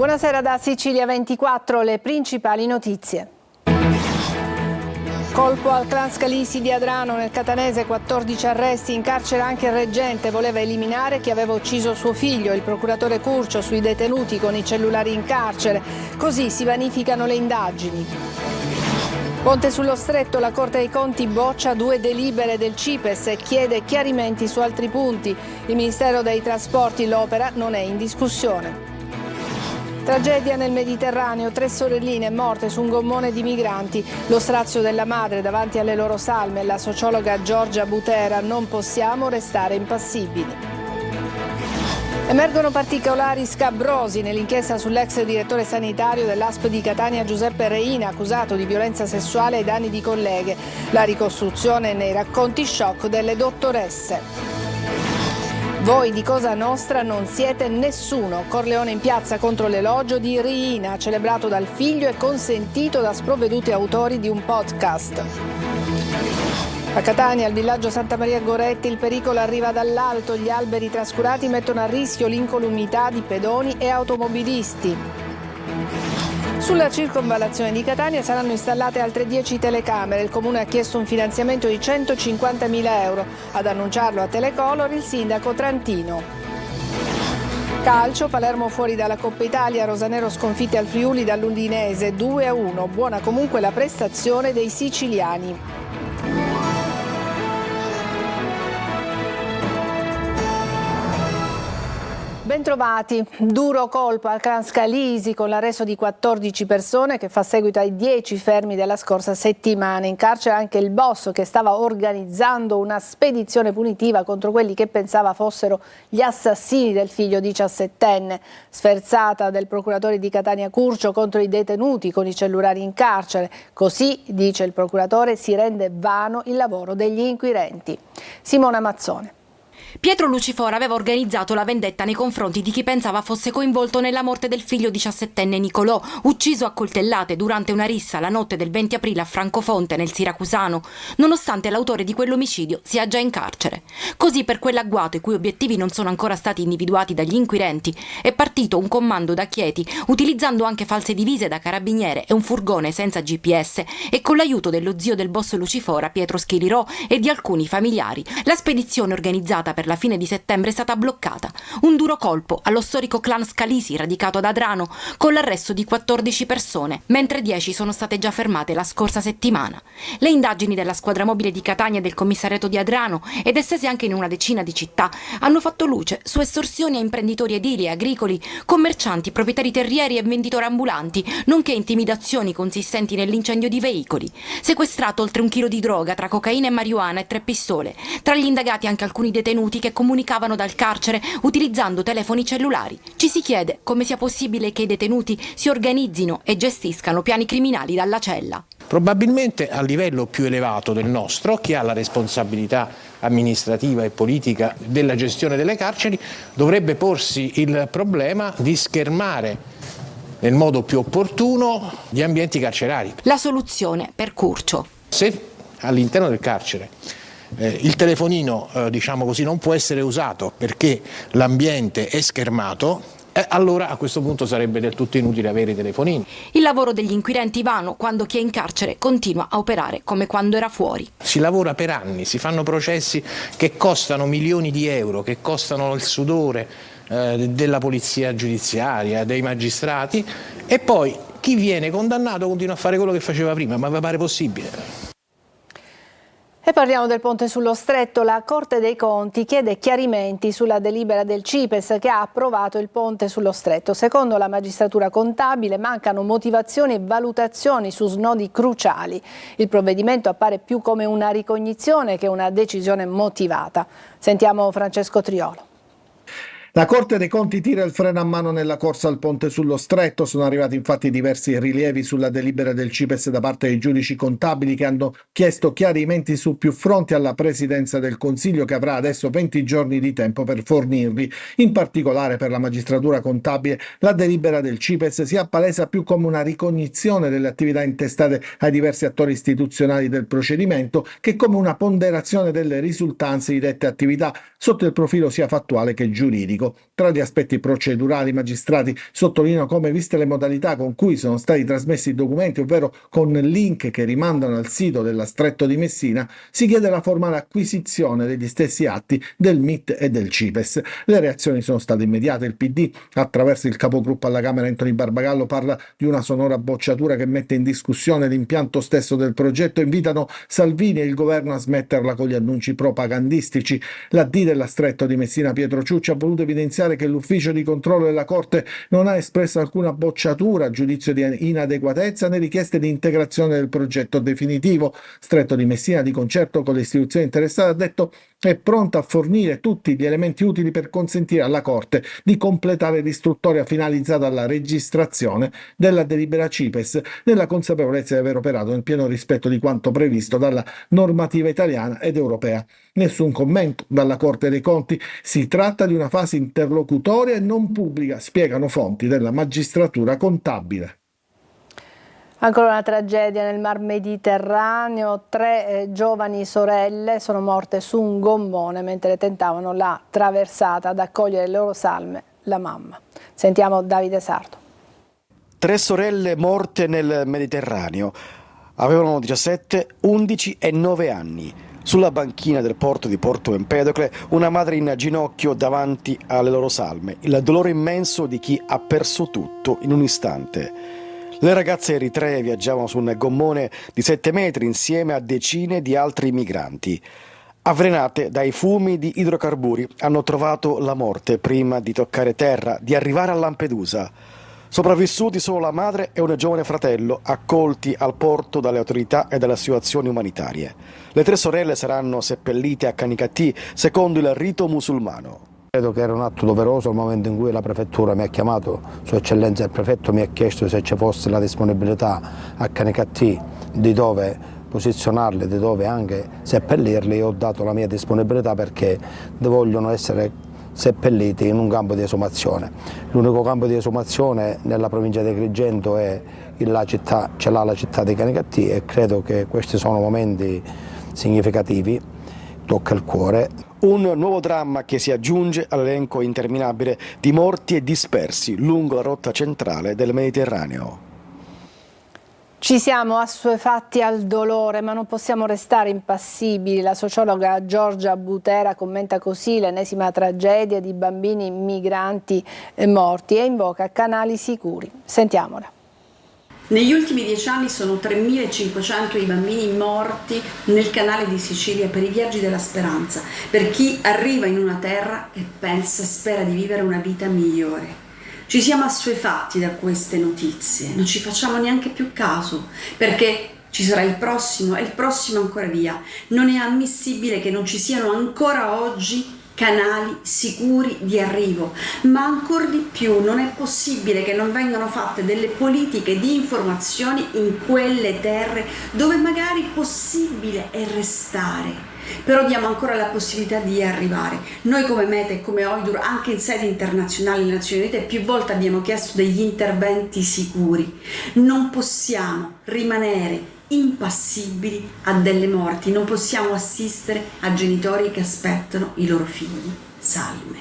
Buonasera da Sicilia 24, le principali notizie. Colpo al clan Scalisi di Adrano, nel catanese 14 arresti, in carcere anche il reggente, voleva eliminare chi aveva ucciso suo figlio, il procuratore Curcio sui detenuti con i cellulari in carcere, così si vanificano le indagini. Ponte sullo Stretto, la Corte dei Conti boccia 2 delibere del CIPES e chiede chiarimenti su altri punti. Il Ministero dei Trasporti, l'opera non è in discussione. Tragedia nel Mediterraneo, 3 sorelline morte su un gommone di migranti. Lo strazio della madre davanti alle loro salme, la sociologa Giorgia Butera: non possiamo restare impassibili. Emergono particolari scabrosi nell'inchiesta sull'ex direttore sanitario dell'ASP di Catania Giuseppe Reina, accusato di violenza sessuale ai danni di colleghe. La ricostruzione nei racconti shock delle dottoresse. Voi di Cosa Nostra non siete nessuno. Corleone in piazza contro l'elogio di Riina, celebrato dal figlio e consentito da sprovveduti autori di un podcast. A Catania, al villaggio Santa Maria Goretti, il pericolo arriva dall'alto. Gli alberi trascurati mettono a rischio l'incolumità di pedoni e automobilisti. Sulla circonvallazione di Catania saranno installate altre 10 telecamere. Il Comune ha chiesto un finanziamento di 150.000 euro. Ad annunciarlo a Telecolor il sindaco Trantino. Calcio, Palermo fuori dalla Coppa Italia, rosanero sconfitte al Friuli dall'Udinese 2-1. Buona comunque la prestazione dei siciliani. Bentrovati. Duro colpo al clan Scalisi con l'arresto di 14 persone che fa seguito ai 10 fermi della scorsa settimana. In carcere anche il boss che stava organizzando una spedizione punitiva contro quelli che pensava fossero gli assassini del figlio 17enne. Sferzata del procuratore di Catania Curcio contro i detenuti con i cellulari in carcere. Così, dice il procuratore, si rende vano il lavoro degli inquirenti. Simona Mazzone. Pietro Lucifora aveva organizzato la vendetta nei confronti di chi pensava fosse coinvolto nella morte del figlio 17enne Nicolò, ucciso a coltellate durante una rissa la notte del 20 aprile a Francofonte, nel Siracusano, nonostante l'autore di quell'omicidio sia già in carcere. Così, per quell'agguato, i cui obiettivi non sono ancora stati individuati dagli inquirenti, è partito un comando da Chieti, utilizzando anche false divise da carabiniere e un furgone senza GPS, e con l'aiuto dello zio del boss Lucifora, Pietro Schilirò, e di alcuni familiari. La spedizione, organizzata per la fine di settembre, è stata bloccata. Un duro colpo allo storico clan Scalisi radicato ad Adrano, con l'arresto di 14 persone, mentre 10 sono state già fermate la scorsa settimana. Le indagini della squadra mobile di Catania e del commissariato di Adrano, ed estese anche in una decina di città, hanno fatto luce su estorsioni a imprenditori edili e agricoli, commercianti, proprietari terrieri e venditori ambulanti, nonché intimidazioni consistenti nell'incendio di veicoli. Sequestrato oltre 1 chilo di droga tra cocaina e marijuana e 3 pistole. Tra gli indagati anche alcuni detenuti che comunicavano dal carcere utilizzando telefoni cellulari. Ci si chiede come sia possibile che i detenuti si organizzino e gestiscano piani criminali dalla cella. Probabilmente a livello più elevato del nostro, chi ha la responsabilità amministrativa e politica della gestione delle carceri dovrebbe porsi il problema di schermare nel modo più opportuno gli ambienti carcerari. La soluzione per Curcio: se all'interno del carcere il telefonino, diciamo così, non può essere usato perché l'ambiente è schermato, allora a questo punto sarebbe del tutto inutile avere i telefonini. Il lavoro degli inquirenti vano quando chi è in carcere continua a operare come quando era fuori. Si lavora per anni, si fanno processi che costano milioni di euro, che costano il sudore della polizia giudiziaria, dei magistrati, e poi chi viene condannato continua a fare quello che faceva prima. Ma vi pare possibile? E parliamo del ponte sullo Stretto. La Corte dei Conti chiede chiarimenti sulla delibera del CIPES che ha approvato il ponte sullo Stretto. Secondo la magistratura contabile mancano motivazioni e valutazioni su snodi cruciali. Il provvedimento appare più come una ricognizione che una decisione motivata. Sentiamo Francesco Triolo. La Corte dei Conti tira il freno a mano nella corsa al ponte sullo Stretto. Sono arrivati infatti diversi rilievi sulla delibera del CIPES da parte dei giudici contabili che hanno chiesto chiarimenti su più fronti alla Presidenza del Consiglio, che avrà adesso 20 giorni di tempo per fornirli. In particolare per la magistratura contabile la delibera del CIPES si appalesa più come una ricognizione delle attività intestate ai diversi attori istituzionali del procedimento che come una ponderazione delle risultanze di dette attività sotto il profilo sia fattuale che giuridico. medico. Tra gli aspetti procedurali, i magistrati sottolineano come, viste le modalità con cui sono stati trasmessi i documenti, ovvero con link che rimandano al sito della Stretto di Messina, si chiede la formale acquisizione degli stessi atti del MIT e del CIPES. Le reazioni sono state immediate. Il PD, attraverso il capogruppo alla Camera Anthony Barbagallo, parla di una sonora bocciatura che mette in discussione l'impianto stesso del progetto e invitano Salvini e il governo a smetterla con gli annunci propagandistici. La D della Stretto di Messina, Pietro Ciucci, ha voluto evidenziare che l'ufficio di controllo della Corte non ha espresso alcuna bocciatura, giudizio di inadeguatezza né richieste di integrazione del progetto definitivo. Stretto di Messina, di concerto con le istituzioni interessate, ha detto è pronta a fornire tutti gli elementi utili per consentire alla Corte di completare l'istruttoria finalizzata alla registrazione della delibera CIPES, nella consapevolezza di aver operato nel pieno rispetto di quanto previsto dalla normativa italiana ed europea. Nessun commento dalla Corte dei Conti. Si tratta di una fase interlocutoria e non pubblica, spiegano fonti della magistratura contabile. Ancora una tragedia nel Mar Mediterraneo, 3 giovani sorelle sono morte su un gommone mentre tentavano la traversata. Ad accogliere le loro salme la mamma. Sentiamo Davide Sardo. 3 sorelle morte nel Mediterraneo, avevano 17, 11 e 9 anni. Sulla banchina del porto di Porto Empedocle, una madre in ginocchio davanti alle loro salme, il dolore immenso di chi ha perso tutto in un istante. Le ragazze eritree viaggiavano su un gommone di 7 metri insieme a decine di altri migranti. Avvelenate dai fumi di idrocarburi, hanno trovato la morte prima di toccare terra, di arrivare a Lampedusa. Sopravvissuti solo la madre e un giovane fratello, accolti al porto dalle autorità e dalle associazioni umanitarie. Le 3 sorelle saranno seppellite a Canicattì secondo il rito musulmano. Credo che era un atto doveroso al momento in cui la prefettura mi ha chiamato, Sua Eccellenza il prefetto mi ha chiesto se ci fosse la disponibilità a Canicattì di dove posizionarli, di dove anche seppellirli. Io ho dato la mia disponibilità perché vogliono essere seppelliti in un campo di esumazione. L'unico campo di esumazione nella provincia di Agrigento è la città di Canicattì e credo che questi sono momenti significativi, tocca il cuore. Un nuovo dramma che si aggiunge all'elenco interminabile di morti e dispersi lungo la rotta centrale del Mediterraneo. Ci siamo assuefatti al dolore, ma non possiamo restare impassibili. La sociologa Giorgia Butera commenta così l'ennesima tragedia di bambini migranti morti e invoca canali sicuri. Sentiamola. Negli ultimi 10 anni sono 3.500 i bambini morti nel canale di Sicilia per i viaggi della speranza, per chi arriva in una terra e pensa e spera di vivere una vita migliore. Ci siamo assuefatti da queste notizie, non ci facciamo neanche più caso, perché ci sarà il prossimo e il prossimo ancora via. Non è ammissibile che non ci siano ancora oggi canali sicuri di arrivo, ma ancor di più non è possibile che non vengano fatte delle politiche di informazioni in quelle terre dove magari possibile è restare, però diamo ancora la possibilità di arrivare. Noi come Meta e come OIDUR, anche in sede internazionale, le Nazioni Unite, più volte abbiamo chiesto degli interventi sicuri. Non possiamo rimanere impassibili a delle morti, non possiamo assistere a genitori che aspettano i loro figli salme.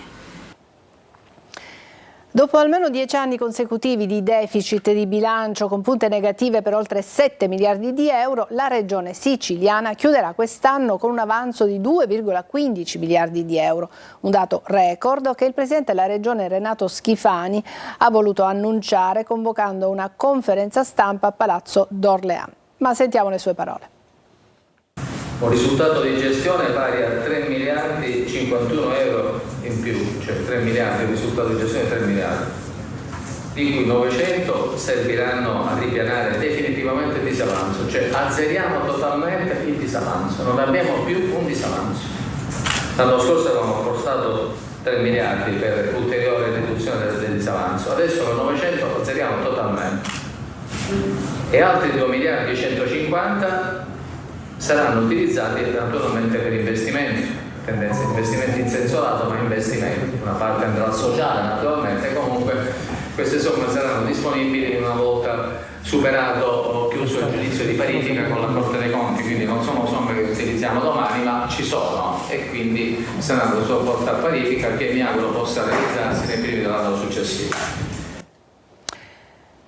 Dopo almeno 10 anni consecutivi di deficit di bilancio con punte negative per oltre 7 miliardi di euro, la regione siciliana chiuderà quest'anno con un avanzo di 2,15 miliardi di euro, un dato record che il presidente della regione Renato Schifani ha voluto annunciare convocando una conferenza stampa a Palazzo d'Orléans. Ma sentiamo le sue parole. Un risultato di gestione pari a 3 miliardi 51 euro in più, cioè 3 miliardi, il risultato di gestione 3 miliardi, di cui 900 serviranno a ripianare definitivamente il disavanzo, cioè azzeriamo totalmente il disavanzo, non abbiamo più un disavanzo. L'anno scorso avevamo appostato 3 miliardi per ulteriore riduzione del disavanzo, adesso con 900 azzeriamo totalmente. E altri 2 miliardi 150 saranno utilizzati naturalmente per investimenti, tendenza investimenti in senso lato, ma investimenti, una parte andrà al sociale naturalmente, comunque queste somme saranno disponibili una volta chiuso il giudizio di parifica con la Corte dei Conti, quindi non sono somme che utilizziamo domani, ma ci sono, e quindi il Senato lo porta a parifica, che mi auguro possa realizzarsi nei primi dell'anno successivo.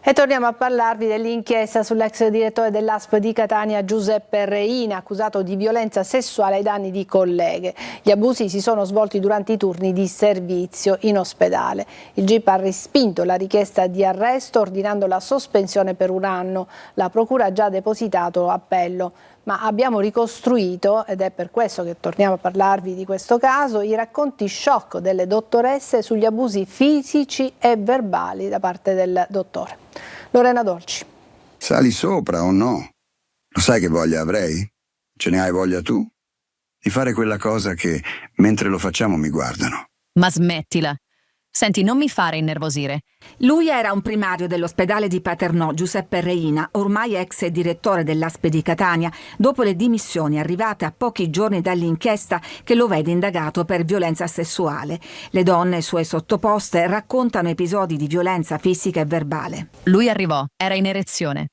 E torniamo a parlarvi dell'inchiesta sull'ex direttore dell'ASP di Catania Giuseppe Reina, accusato di violenza sessuale ai danni di colleghe. Gli abusi si sono svolti durante i turni di servizio in ospedale. Il GIP ha respinto la richiesta di arresto ordinando la sospensione per un anno. La procura ha già depositato appello. Ma abbiamo ricostruito, ed è per questo che torniamo a parlarvi di questo caso, i racconti shock delle dottoresse sugli abusi fisici e verbali da parte del dottore. Lorena Dolci. Sali sopra o no? Lo sai che voglia avrei? Ce ne hai voglia tu? Di fare quella cosa che, mentre lo facciamo, mi guardano. Ma smettila. Senti, non mi fare innervosire. Lui era un primario dell'ospedale di Paternò, Giuseppe Reina, ormai ex direttore dell'ASP di Catania, dopo le dimissioni arrivate a pochi giorni dall'inchiesta che lo vede indagato per violenza sessuale. Le donne sue sottoposte raccontano episodi di violenza fisica e verbale. Lui arrivò, era in erezione.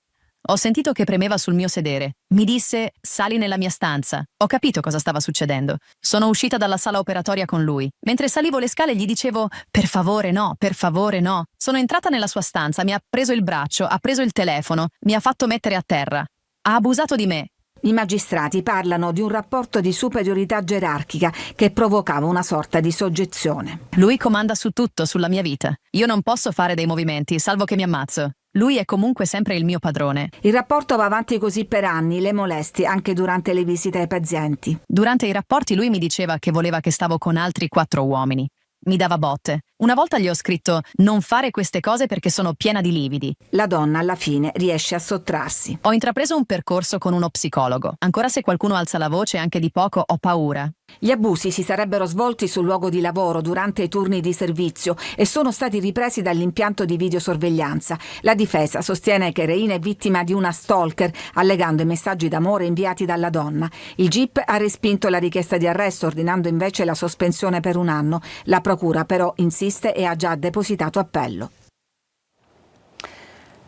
Ho sentito che premeva sul mio sedere. Mi disse: sali nella mia stanza. Ho capito cosa stava succedendo. Sono uscita dalla sala operatoria con lui. Mentre salivo le scale gli dicevo: per favore no, per favore no. Sono entrata nella sua stanza, mi ha preso il braccio, ha preso il telefono, mi ha fatto mettere a terra. Ha abusato di me. I magistrati parlano di un rapporto di superiorità gerarchica che provocava una sorta di soggezione. Lui comanda su tutto, sulla mia vita. Io non posso fare dei movimenti, salvo che mi ammazzo. Lui è comunque sempre il mio padrone. Il rapporto va avanti così per anni, le molesti anche durante le visite ai pazienti. Durante i rapporti lui mi diceva che voleva che stavo con altri 4 uomini. Mi dava botte. Una volta gli ho scritto: non fare queste cose perché sono piena di lividi. La donna alla fine riesce a sottrarsi. Ho intrapreso un percorso con uno psicologo. Ancora se qualcuno alza la voce anche di poco ho paura. Gli abusi si sarebbero svolti sul luogo di lavoro durante i turni di servizio e sono stati ripresi dall'impianto di videosorveglianza. La difesa sostiene che Reina è vittima di una stalker, allegando i messaggi d'amore inviati dalla donna. Il GIP ha respinto la richiesta di arresto, ordinando invece la sospensione per un anno. La procura però insiste e ha già depositato appello.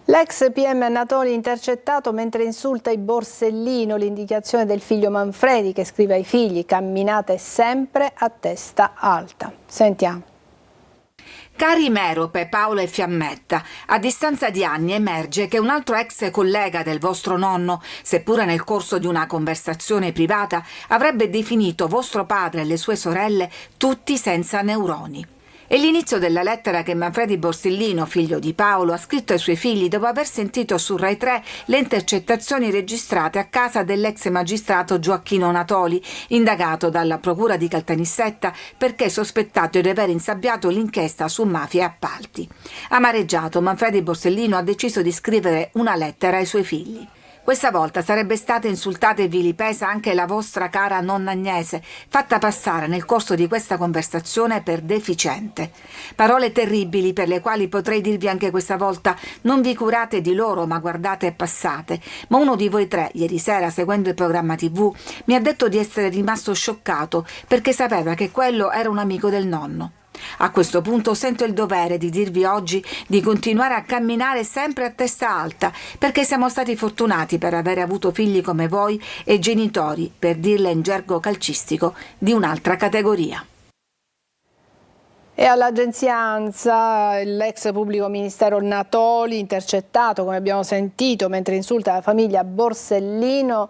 L'ex PM Natoli intercettato mentre insulta i Borsellino, l'indicazione del figlio Manfredi che scrive ai figli: camminate sempre a testa alta. Sentiamo. Cari Merope, Paolo e Fiammetta, a distanza di anni emerge che un altro ex collega del vostro nonno, seppure nel corso di una conversazione privata, avrebbe definito vostro padre e le sue sorelle tutti senza neuroni. È l'inizio della lettera che Manfredi Borsellino, figlio di Paolo, ha scritto ai suoi figli dopo aver sentito su Rai 3 le intercettazioni registrate a casa dell'ex magistrato Gioacchino Natoli, indagato dalla procura di Caltanissetta perché sospettato di aver insabbiato l'inchiesta su mafia e appalti. Amareggiato, Manfredi Borsellino ha deciso di scrivere una lettera ai suoi figli. Questa volta sarebbe stata insultata e vilipesa anche la vostra cara nonna Agnese, fatta passare nel corso di questa conversazione per deficiente. Parole terribili per le quali potrei dirvi anche questa volta: non vi curate di loro ma guardate e passate. Ma uno di voi 3, ieri sera seguendo il programma TV, mi ha detto di essere rimasto scioccato perché sapeva che quello era un amico del nonno. A questo punto sento il dovere di dirvi oggi di continuare a camminare sempre a testa alta, perché siamo stati fortunati per avere avuto figli come voi e genitori, per dirla in gergo calcistico, di un'altra categoria. E all'agenzia ANSA l'ex pubblico ministero Natoli, intercettato come abbiamo sentito mentre insulta la famiglia Borsellino,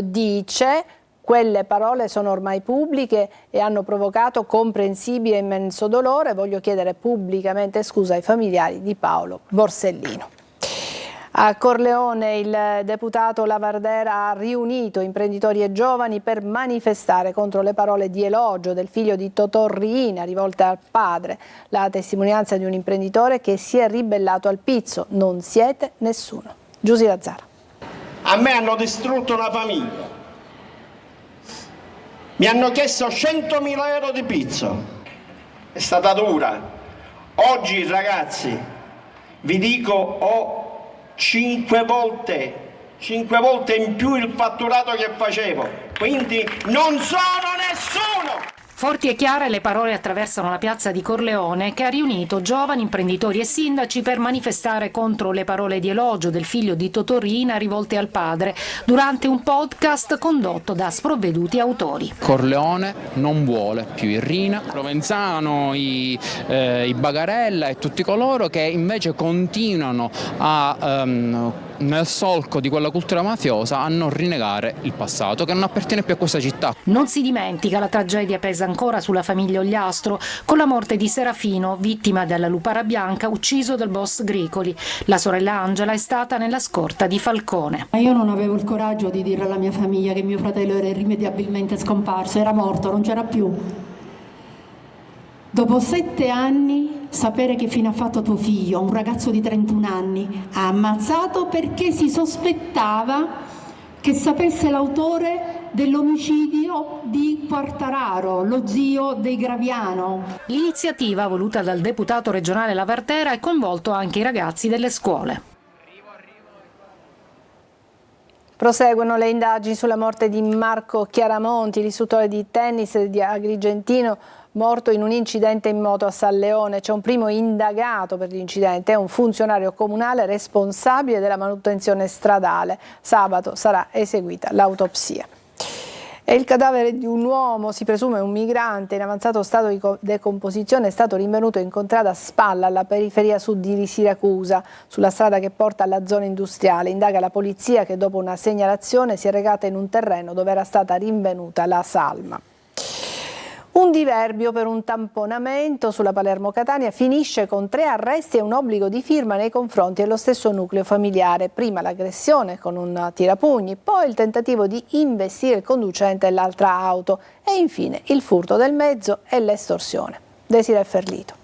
dice: quelle parole sono ormai pubbliche e hanno provocato comprensibile e immenso dolore. Voglio chiedere pubblicamente scusa ai familiari di Paolo Borsellino. A Corleone il deputato Lavardera ha riunito imprenditori e giovani per manifestare contro le parole di elogio del figlio di Totò Riina rivolte al padre. La testimonianza di un imprenditore che si è ribellato al pizzo: non siete nessuno. Giusy Lazzara. A me hanno distrutto una famiglia. Mi hanno chiesto 100.000 euro di pizzo, è stata dura. Oggi ragazzi, vi dico, ho 5 volte in più il fatturato che facevo, quindi non sono nessuno! Forti e chiare le parole attraversano la piazza di Corleone, che ha riunito giovani, imprenditori e sindaci per manifestare contro le parole di elogio del figlio di Totò Riina rivolte al padre durante un podcast condotto da sprovveduti autori. Corleone non vuole più il Riina, Provenzano, i Bagarella e tutti coloro che invece continuano nel solco di quella cultura mafiosa a non rinnegare il passato che non appartiene più a questa città. Non si dimentica, la tragedia pesa ancora sulla famiglia Ogliastro con la morte di Serafino, vittima della lupara bianca, ucciso dal boss Gricoli. La sorella Angela è stata nella scorta di Falcone. Ma io non avevo il coraggio di dire alla mia famiglia che mio fratello era irrimediabilmente scomparso, era morto, non c'era più. Dopo 7 anni, sapere che fine ha fatto tuo figlio, un ragazzo di 31 anni, ha ammazzato perché si sospettava che sapesse l'autore dell'omicidio di Quartararo, lo zio dei Graviano. L'iniziativa, voluta dal deputato regionale Lavartera, ha coinvolto anche i ragazzi delle scuole. Proseguono le indagini sulla morte di Marco Chiaramonti, l'istruttore di tennis di Agrigentino, morto in un incidente in moto a San Leone. C'è un primo indagato per l'incidente, è un funzionario comunale responsabile della manutenzione stradale. Sabato sarà eseguita l'autopsia. E il cadavere di un uomo, si presume un migrante in avanzato stato di decomposizione, è stato rinvenuto in contrada Spalla, alla periferia sud di Siracusa, sulla strada che porta alla zona industriale. Indaga la polizia, che dopo una segnalazione si è recata in un terreno dove era stata rinvenuta la salma. Un diverbio per un tamponamento sulla Palermo-Catania finisce con 3 arresti e un obbligo di firma nei confronti dello stesso nucleo familiare. Prima l'aggressione con un tirapugni, poi il tentativo di investire il conducente dell'altra auto e infine il furto del mezzo e l'estorsione. Desiree Ferlito.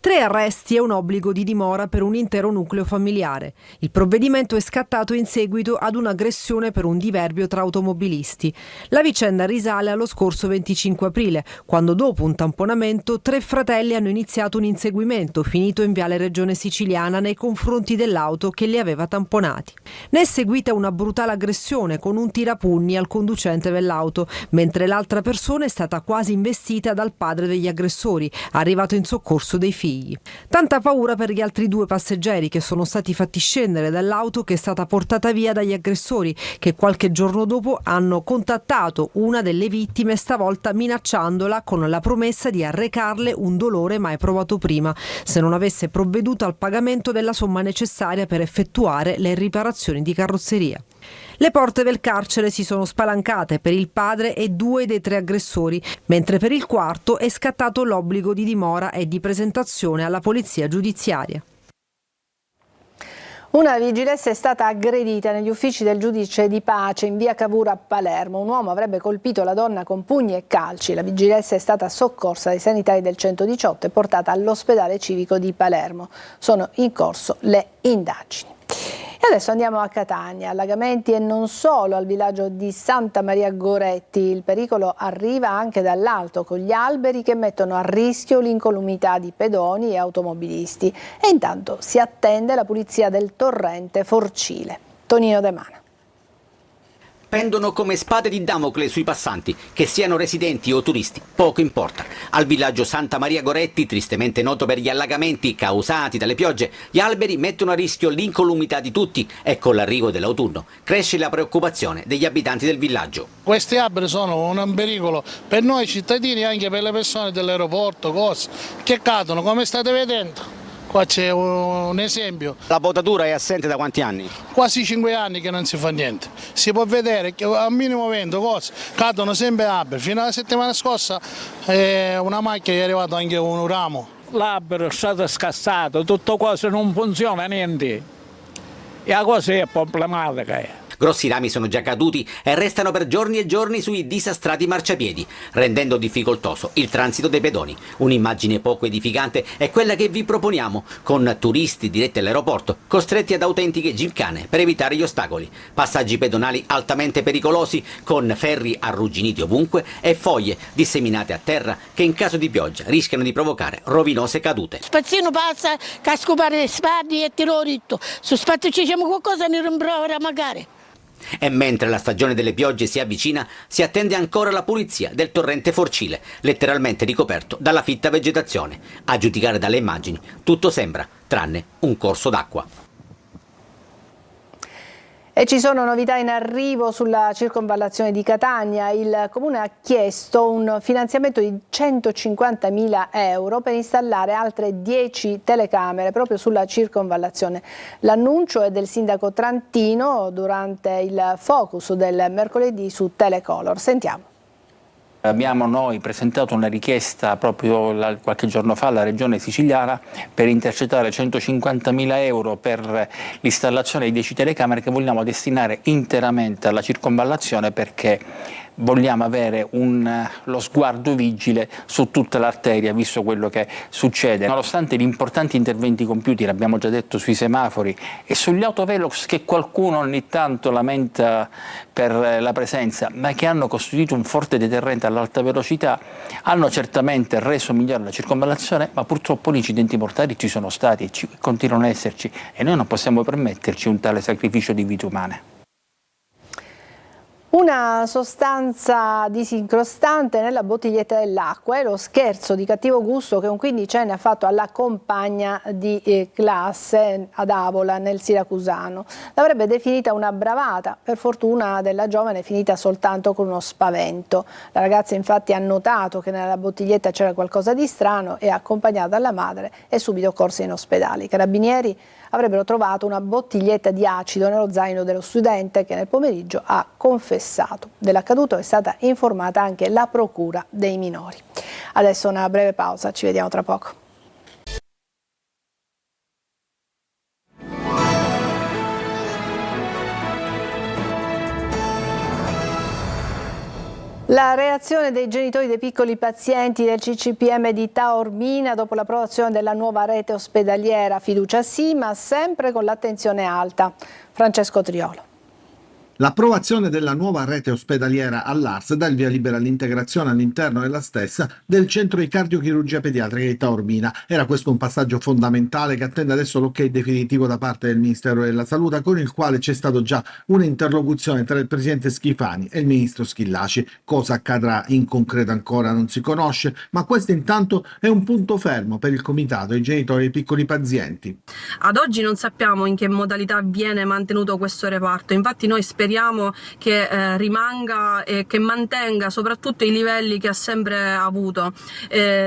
3 arresti e un obbligo di dimora per un intero nucleo familiare. Il provvedimento è scattato in seguito ad un'aggressione per un diverbio tra automobilisti. La vicenda risale allo scorso 25 aprile, quando dopo un tamponamento 3 fratelli hanno iniziato un inseguimento finito in Viale Regione Siciliana nei confronti dell'auto che li aveva tamponati. Ne è seguita una brutale aggressione con un tirapugni al conducente dell'auto, mentre l'altra persona è stata quasi investita dal padre degli aggressori, arrivato in soccorso dei figli. Tanta paura per gli altri 2 passeggeri che sono stati fatti scendere dall'auto che è stata portata via dagli aggressori, che qualche giorno dopo hanno contattato una delle vittime, stavolta minacciandola con la promessa di arrecarle un dolore mai provato prima, se non avesse provveduto al pagamento della somma necessaria per effettuare le riparazioni di carrozzeria. Le porte del carcere si sono spalancate per il padre e 2 dei 3 aggressori, mentre per il quarto è scattato l'obbligo di dimora e di presentazione alla polizia giudiziaria. Una vigilessa è stata aggredita negli uffici del giudice di pace in via Cavour a Palermo. Un uomo avrebbe colpito la donna con pugni e calci. La vigilessa è stata soccorsa dai sanitari del 118 e portata all'ospedale civico di Palermo. Sono in corso le indagini. E adesso andiamo a Catania, allagamenti e non solo al villaggio di Santa Maria Goretti. Il pericolo arriva anche dall'alto con gli alberi che mettono a rischio l'incolumità di pedoni e automobilisti. E intanto si attende la pulizia del torrente Forcile. Tonino De Mana. Pendono come spade di Damocle sui passanti, che siano residenti o turisti, poco importa. Al villaggio Santa Maria Goretti, tristemente noto per gli allagamenti causati dalle piogge, gli alberi mettono a rischio l'incolumità di tutti e con l'arrivo dell'autunno cresce la preoccupazione degli abitanti del villaggio. Questi alberi sono un pericolo per noi cittadini e anche per le persone dell'aeroporto, cose che cadono, come state vedendo. Qua c'è un esempio. La potatura è assente da quanti anni? Quasi 5 anni che non si fa niente. Si può vedere che al minimo vento cose cadono sempre alberi. Fino alla settimana scorsa una macchina è arrivato anche un ramo. L'albero è stato scassato, tutto cosa non funziona niente. E la cosa è problematica. Grossi rami sono già caduti e restano per giorni e giorni sui disastrati marciapiedi, rendendo difficoltoso il transito dei pedoni. Un'immagine poco edificante è quella che vi proponiamo, con turisti diretti all'aeroporto, costretti ad autentiche gincane per evitare gli ostacoli. Passaggi pedonali altamente pericolosi, con ferri arrugginiti ovunque e foglie disseminate a terra che in caso di pioggia rischiano di provocare rovinose cadute. Spazzino passa, casco pare le spalle e tiro ritto. Su spazio ci siamo qualcosa ne rimprovera magari. E mentre la stagione delle piogge si avvicina, si attende ancora la pulizia del torrente Forcile, letteralmente ricoperto dalla fitta vegetazione. A giudicare dalle immagini, tutto sembra, tranne un corso d'acqua. E ci sono novità in arrivo sulla circonvallazione di Catania. Il Comune ha chiesto un finanziamento di 150.000 euro per installare altre 10 telecamere proprio sulla circonvallazione. L'annuncio è del sindaco Trantino durante il focus del mercoledì su Telecolor. Sentiamo. Abbiamo noi presentato una richiesta proprio qualche giorno fa alla Regione Siciliana per intercettare 150.000 euro per l'installazione di 10 telecamere che vogliamo destinare interamente alla circonvallazione, perché vogliamo avere lo sguardo vigile su tutta l'arteria, visto quello che succede. Nonostante gli importanti interventi compiuti, l'abbiamo già detto, sui semafori e sugli autovelox, che qualcuno ogni tanto lamenta per la presenza, ma che hanno costituito un forte deterrente all'alta velocità, hanno certamente reso migliore la circonvallazione, ma purtroppo gli incidenti mortali ci sono stati e continuano ad esserci, e noi non possiamo permetterci un tale sacrificio di vite umane. Una sostanza disincrostante nella bottiglietta dell'acqua è lo scherzo di cattivo gusto che un quindicenne ha fatto alla compagna di classe ad Avola, nel siracusano. L'avrebbe definita una bravata, per fortuna della giovane è finita soltanto con uno spavento. La ragazza infatti ha notato che nella bottiglietta c'era qualcosa di strano e, accompagnata dalla madre, è subito corsa in ospedale. I carabinieri avrebbero trovato una bottiglietta di acido nello zaino dello studente, che nel pomeriggio ha confessato. Dell'accaduto è stata informata anche la procura dei minori. Adesso una breve pausa, ci vediamo tra poco. La reazione dei genitori dei piccoli pazienti del CCPM di Taormina dopo l'approvazione della nuova rete ospedaliera. Fiducia sì, ma sempre con l'attenzione alta. Francesco Triolo. L'approvazione della nuova rete ospedaliera all'ARS dà il via libera all'integrazione all'interno della stessa del centro di cardiochirurgia pediatrica di Taormina. Era questo un passaggio fondamentale che attende adesso l'ok definitivo da parte del Ministero della Salute, con il quale c'è stato già un'interlocuzione tra il presidente Schifani e il ministro Schillaci. Cosa accadrà in concreto ancora non si conosce, ma questo intanto è un punto fermo per il comitato e i genitori dei piccoli pazienti. Ad oggi non sappiamo in che modalità viene mantenuto questo reparto, infatti noi speriamo che rimanga e che mantenga soprattutto i livelli che ha sempre avuto.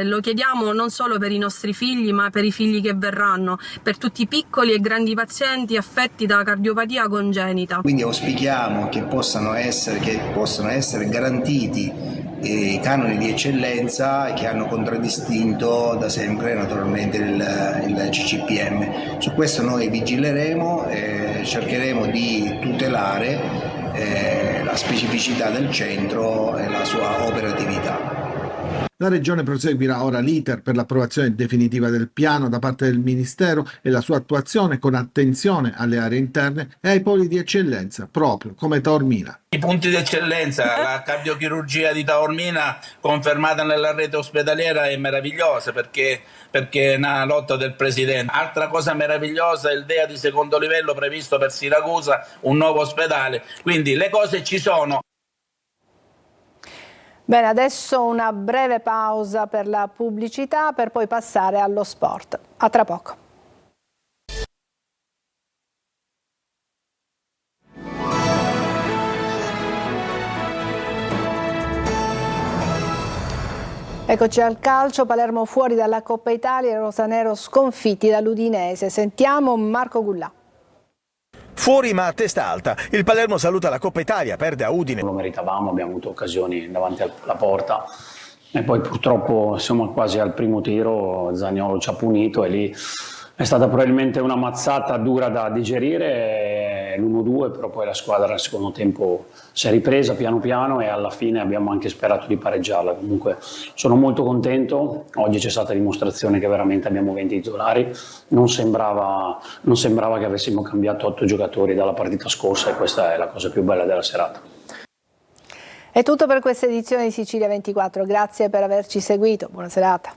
Lo chiediamo non solo per i nostri figli, ma per i figli che verranno, per tutti i piccoli e grandi pazienti affetti da cardiopatia congenita. Quindi auspichiamo che possano essere garantiti i canoni di eccellenza che hanno contraddistinto da sempre naturalmente il CCPM. Su questo noi vigileremo e cercheremo di tutelare la specificità del centro e la sua operatività. La Regione proseguirà ora l'iter per l'approvazione definitiva del piano da parte del Ministero e la sua attuazione con attenzione alle aree interne e ai poli di eccellenza, proprio come Taormina. I punti di eccellenza, la cardiochirurgia di Taormina confermata nella rete ospedaliera è meravigliosa perché è una lotta del Presidente. Altra cosa meravigliosa è il DEA di secondo livello previsto per Siracusa, un nuovo ospedale, quindi le cose ci sono. Bene, adesso una breve pausa per la pubblicità per poi passare allo sport. A tra poco. Eccoci al calcio, Palermo fuori dalla Coppa Italia e rosanero sconfitti dall'Udinese. Sentiamo Marco Gullà. Fuori ma a testa alta, il Palermo saluta la Coppa Italia, perde a Udine. Lo meritavamo, abbiamo avuto occasioni davanti alla porta e poi purtroppo siamo quasi al primo tiro, Zaniolo ci ha punito e lì è stata probabilmente una mazzata dura da digerire, l'1-2, però poi la squadra nel secondo tempo si è ripresa piano piano e alla fine abbiamo anche sperato di pareggiarla. Comunque sono molto contento, oggi c'è stata dimostrazione che veramente abbiamo 20 titolari, non sembrava che avessimo cambiato 8 giocatori dalla partita scorsa e questa è la cosa più bella della serata. È tutto per questa edizione di Sicilia 24, grazie per averci seguito, buona serata.